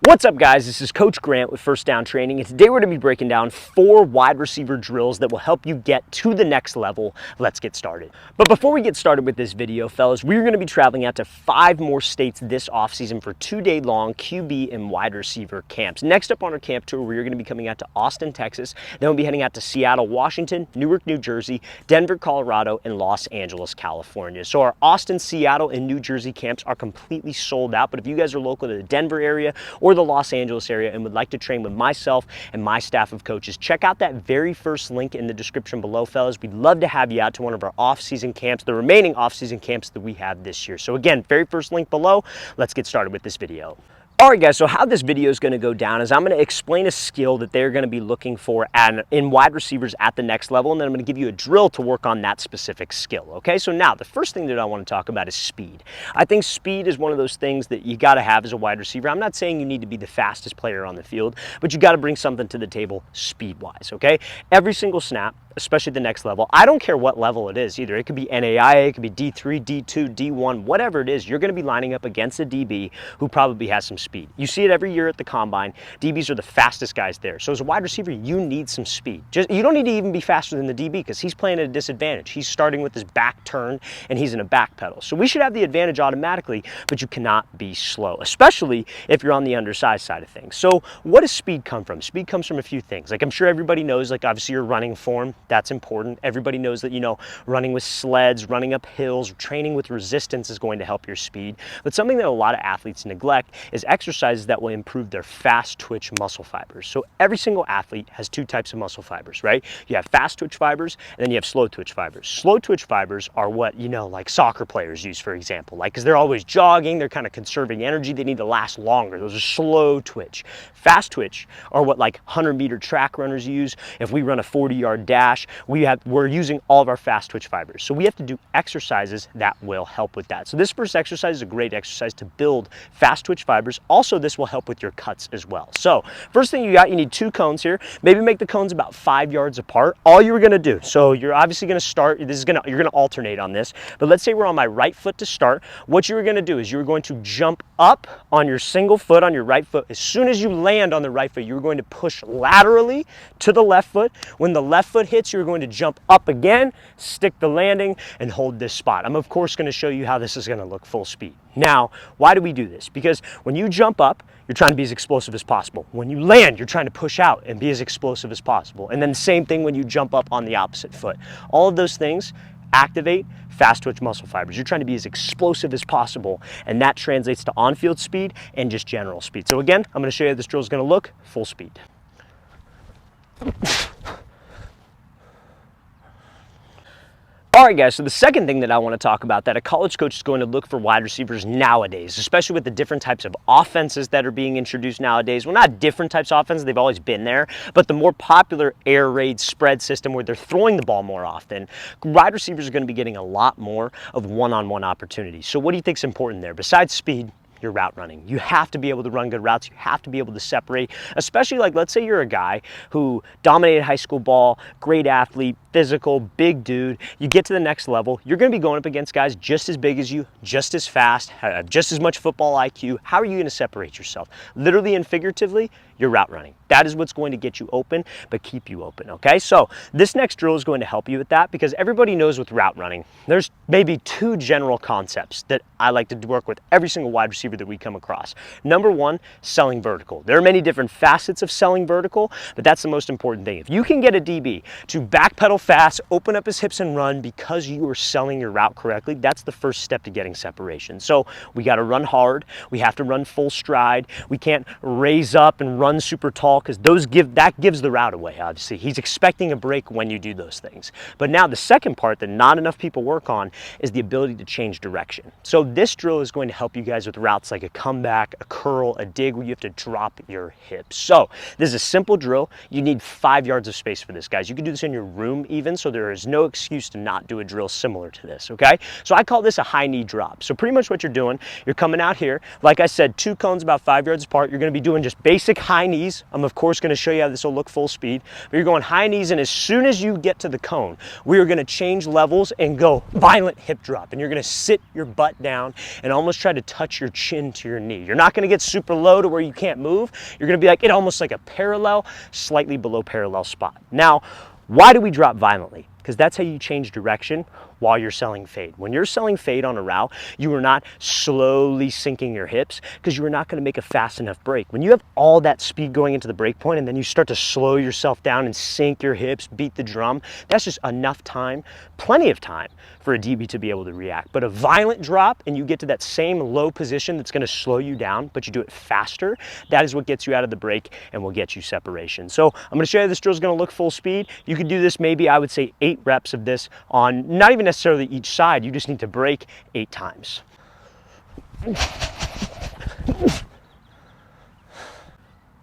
What's up, guys? This is Coach Grant with First Down Training, and today we're going to be breaking down 4 wide receiver drills that will help you get to the next level. Let's get started. But before we get started with this video, fellas, we're going to be traveling out to 5 more states this offseason for 2-day-long QB and wide receiver camps. Next up on our camp tour, we're going to be coming out to Austin, Texas. Then we'll be heading out to Seattle, Washington, Newark, New Jersey, Denver, Colorado, and Los Angeles, California. So our Austin, Seattle, and New Jersey camps are completely sold out, but if you guys are local to the Denver area or the Los Angeles area and would like to train with myself and my staff of coaches, check out that very first link in the description below, fellas. We'd love to have you out to one of our off-season camps, the remaining off-season camps that we have this year. So again, very first link below. Let's get started with this video. All right, guys, so how this video is going to go down is I'm going to explain a skill that they're going to be looking for in wide receivers at the next level, and then I'm going to give you a drill to work on that specific skill, okay? So now, the first thing that I want to talk about is speed. I think speed is one of those things that you got to have as a wide receiver. I'm not saying you need to be the fastest player on the field, but you got to bring something to the table speed-wise, okay? Every single snap, especially the next level, I don't care what level it is either. It could be NAIA, it could be D3, D2, D1, whatever it is, you're going to be lining up against a DB who probably has some speed. You see it every year at the combine. DBs are the fastest guys there. So as a wide receiver, you need some speed. You don't need to even be faster than the DB because he's playing at a disadvantage. He's starting with his back turn and he's in a back pedal. So we should have the advantage automatically, but you cannot be slow, especially if you're on the undersized side of things. So what does speed come from? Speed comes from a few things. Like I'm sure everybody knows, like obviously your running form, that's important. Everybody knows that, you know, running with sleds, running up hills, training with resistance is going to help your speed. But something that a lot of athletes neglect is exercises that will improve their fast twitch muscle fibers. So every single athlete has 2 types of muscle fibers, right? You have fast twitch fibers and then you have slow twitch fibers. Slow twitch fibers are what, you know, like soccer players use, for example, like because they're always jogging, they're kind of conserving energy, they need to last longer. Those are slow twitch. Fast twitch are what like 100-meter track runners use. If we run a 40-yard dash, we're using all of our fast twitch fibers. So we have to do exercises that will help with that. So this first exercise is a great exercise to build fast twitch fibers. Also, this will help with your cuts as well. So first thing you need 2 cones here. Maybe make the cones about 5 yards apart. All you're gonna do, so you're obviously gonna start, you're gonna alternate on this, but let's say we're on my right foot to start. What you're gonna do is you're going to jump up on your single foot on your right foot. As soon as you land on the right foot, you're going to push laterally to the left foot. When the left foot hits, you're going to jump up again, stick the landing, and hold this spot. I'm of course gonna show you how this is gonna look full speed. Now, why do we do this? Because when you jump up, you're trying to be as explosive as possible. When you land, you're trying to push out and be as explosive as possible. And then the same thing when you jump up on the opposite foot. All of those things activate fast twitch muscle fibers. You're trying to be as explosive as possible, and that translates to on-field speed and just general speed. So again, I'm gonna show you how this drill is gonna look full speed. All right, guys, so the second thing that I want to talk about that a college coach is going to look for wide receivers nowadays, especially with the different types of offenses that are being introduced nowadays. Well, not different types of offenses, they've always been there, but the more popular air raid spread system where they're throwing the ball more often, wide receivers are going to be getting a lot more of one-on-one opportunities. So what do you think is important there? Besides speed, your route running. You have to be able to run good routes. You have to be able to separate, especially like, let's say you're a guy who dominated high school ball, great athlete, physical, big dude. You get to the next level, you're going to be going up against guys just as big as you, just as fast, have just as much football IQ. How are you going to separate yourself? Literally and figuratively, your route running. That is what's going to get you open, but keep you open, okay? So this next drill is going to help you with that because everybody knows with route running, there's maybe 2 general concepts that I like to work with every single wide receiver that we come across. Number 1, selling vertical. There are many different facets of selling vertical, but that's the most important thing. If you can get a DB to backpedal fast, open up his hips and run because you are selling your route correctly, that's the first step to getting separation. So we got to run hard. We have to run full stride. We can't raise up and run super tall because that gives the route away, obviously. He's expecting a break when you do those things. But now the second part that not enough people work on is the ability to change direction. So this drill is going to help you guys with routes like a comeback, a curl, a dig, where you have to drop your hips. So this is a simple drill. You need 5 yards of space for this, guys. You can do this in your room even, so there is no excuse to not do a drill similar to this, okay? So I call this a high knee drop. So pretty much what you're doing, you're coming out here. Like I said, 2 cones about 5 yards apart. You're gonna be doing just basic high knees. I'm of course gonna show you how this will look full speed, but you're going high knees, and as soon as you get to the cone, we are gonna change levels and go violent hip drop. And you're gonna sit your butt down and almost try to touch your chin chin to your knee. You're not gonna get super low to where you can't move. You're gonna be like, almost like a parallel, slightly below parallel spot. Now, why do we drop violently? Because that's how you change direction while you're selling fade. When you're selling fade on a route, you are not slowly sinking your hips because you are not going to make a fast enough break. When you have all that speed going into the break point and then you start to slow yourself down and sink your hips, beat the drum, that's just enough time, plenty of time for a DB to be able to react. But a violent drop and you get to that same low position that's going to slow you down, but you do it faster, that is what gets you out of the break and will get you separation. So I'm going to show you this drill is going to look full speed. You could do this maybe, I would say, 8 reps of this on not even necessarily each side. You just need to break 8 times.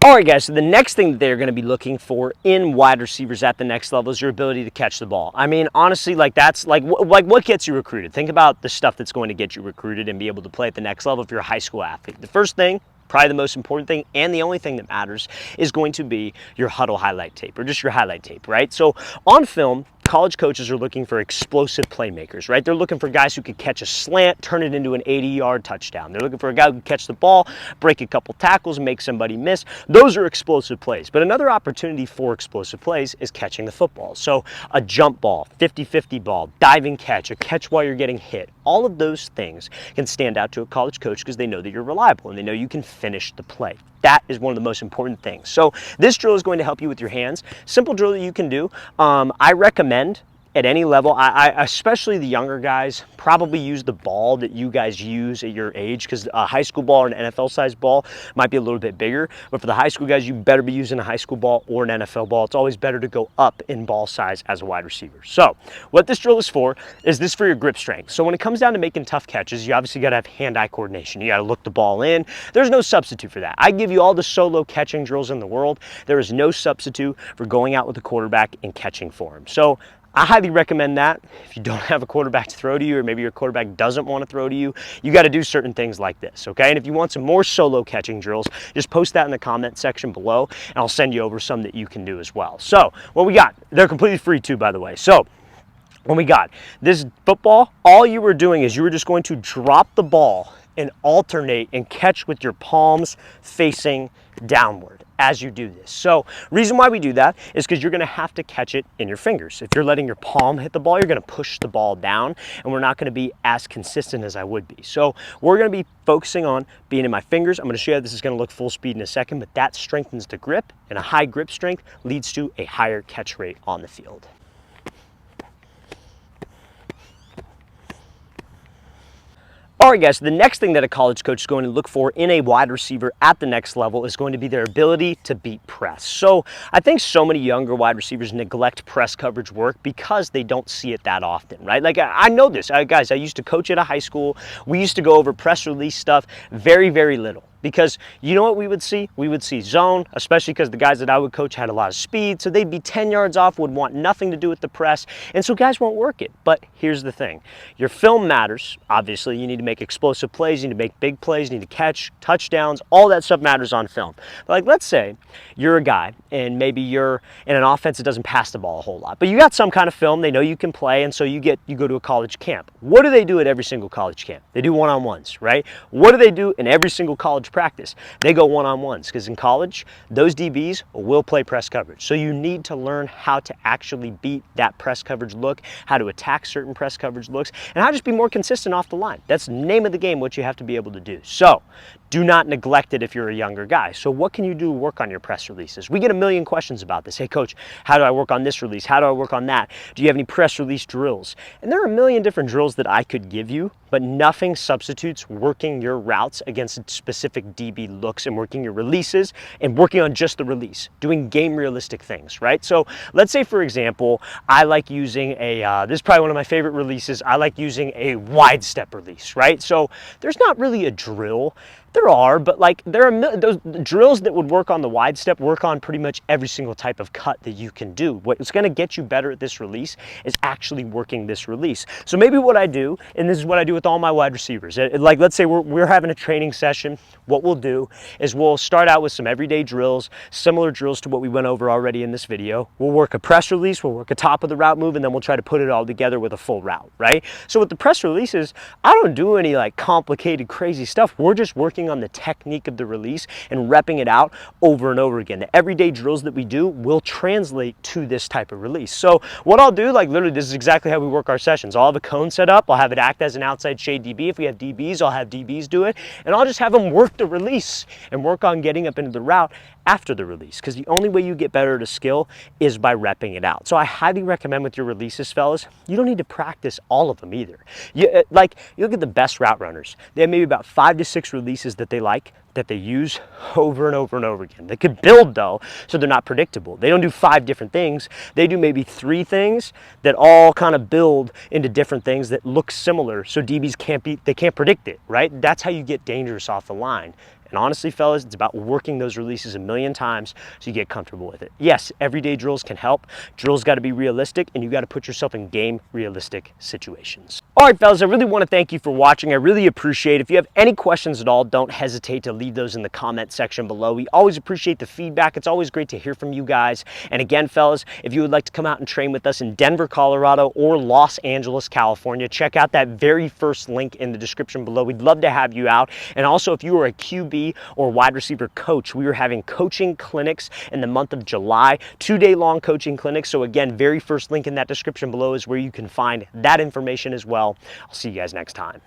All right, guys, so the next thing that they're going to be looking for in wide receivers at the next level is your ability to catch the ball. I mean, honestly, like that's like what gets you recruited. Think about the stuff that's going to get you recruited and be able to play at the next level if you're a high school athlete. The first thing, probably the most important thing and the only thing that matters, is going to be your huddle highlight tape, or just your highlight tape, right? So on film, college coaches are looking for explosive playmakers, right? They're looking for guys who could catch a slant, turn it into an 80-yard touchdown. They're looking for a guy who can catch the ball, break a couple tackles, make somebody miss. Those are explosive plays. But another opportunity for explosive plays is catching the football. So a jump ball, 50-50 ball, diving catch, a catch while you're getting hit. All of those things can stand out to a college coach because they know that you're reliable and they know you can finish the play. That is one of the most important things. So this drill is going to help you with your hands. Simple drill that you can do. I recommend at any level, I especially the younger guys, probably use the ball that you guys use at your age, because a high school ball or an NFL size ball might be a little bit bigger. But for the high school guys, you better be using a high school ball or an NFL ball. It's always better to go up in ball size as a wide receiver. So what this drill is for your grip strength. So when it comes down to making tough catches, you obviously got to have hand-eye coordination. You got to look the ball in. There's no substitute for that. I give you all the solo catching drills in the world. There is no substitute for going out with the quarterback and catching for him. So I highly recommend that. If you don't have a quarterback to throw to you, or maybe your quarterback doesn't want to throw to you, you got to do certain things like this, okay? And if you want some more solo catching drills, just post that in the comment section below, and I'll send you over some that you can do as well. So what we got, they're completely free too, by the way. So when we got this football, all you were doing is you were just going to drop the ball and alternate and catch with your palms facing downward as you do this. So reason why we do that is because you're going to have to catch it in your fingers. If you're letting your palm hit the ball, you're going to push the ball down, and we're not going to be as consistent as I would be. So we're going to be focusing on being in my fingers. I'm going to show you how this is going to look full speed in a second, but that strengthens the grip, and a high grip strength leads to a higher catch rate on the field. All right, guys, so the next thing that a college coach is going to look for in a wide receiver at the next level is going to be their ability to beat press. So I think so many younger wide receivers neglect press coverage work because they don't see it that often, right? Like I know this, guys, I used to coach at a high school. We used to go over press release stuff very, very little. Because you know what we would see? We would see zone, especially because the guys that I would coach had a lot of speed. So they'd be 10 yards off, would want nothing to do with the press. And so guys won't work it. But here's the thing. Your film matters. Obviously, you need to make explosive plays. You need to make big plays. You need to catch touchdowns. All that stuff matters on film. But like, let's say you're a guy and maybe you're in an offense that doesn't pass the ball a whole lot. But you got some kind of film. They know you can play. And so you go to a college camp. What do they do at every single college camp? They do one-on-ones, right? What do they do in every single college practice? They go one-on-ones, because in college, those DBs will play press coverage. So you need to learn how to actually beat that press coverage look, how to attack certain press coverage looks, and how to just be more consistent off the line. That's the name of the game, what you have to be able to do. So do not neglect it if you're a younger guy. So what can you do to work on your press releases? We get a million questions about this. Hey, coach, how do I work on this release? How do I work on that? Do you have any press release drills? And there are a million different drills that I could give you, but nothing substitutes working your routes against specific DB looks and working your releases and working on just the release, doing game realistic things, right? So let's say, for example, I like using this is probably one of my favorite releases. I like using a wide step release, right? So there's not really a drill There are, but like there are those drills that would work on the wide step work on pretty much every single type of cut that you can do. What's going to get you better at this release is actually working this release. So maybe what I do, and this is what I do with all my wide receivers, like let's say we're having a training session, what we'll do is we'll start out with some everyday drills, similar drills to what we went over already in this video. We'll work a press release, we'll work a top of the route move, and then we'll try to put it all together with a full route, right? So with the press releases, I don't do any like complicated, crazy stuff. We're just working on the technique of the release and repping it out over and over again. The everyday drills that we do will translate to this type of release. So what I'll do, like literally this is exactly how we work our sessions. I'll have a cone set up, I'll have it act as an outside shade DB. If we have DBs, I'll have DBs do it, and I'll just have them work the release and work on getting up into the route after the release, because the only way you get better at a skill is by repping it out. So I highly recommend with your releases, fellas, you don't need to practice all of them either. You look at the best route runners. They have maybe about 5 to 6 releases that they like, that they use over and over and over again. They could build though, so they're not predictable. They don't do 5 different things. They do maybe 3 things that all kind of build into different things that look similar, so DBs can't predict it, right? That's how you get dangerous off the line. And honestly, fellas, it's about working those releases a million times so you get comfortable with it. Yes, everyday drills can help. Drills got to be realistic, and you got to put yourself in game realistic situations. All right, fellas, I really want to thank you for watching. I really appreciate it. If you have any questions at all, don't hesitate to leave those in the comment section below. We always appreciate the feedback. It's always great to hear from you guys. And again, fellas, if you would like to come out and train with us in Denver, Colorado, or Los Angeles, California, check out that very first link in the description below. We'd love to have you out. And also, if you are a QB or wide receiver coach, we are having coaching clinics in the month of July, 2-day long coaching clinics. So again, very first link in that description below is where you can find that information as well. I'll see you guys next time.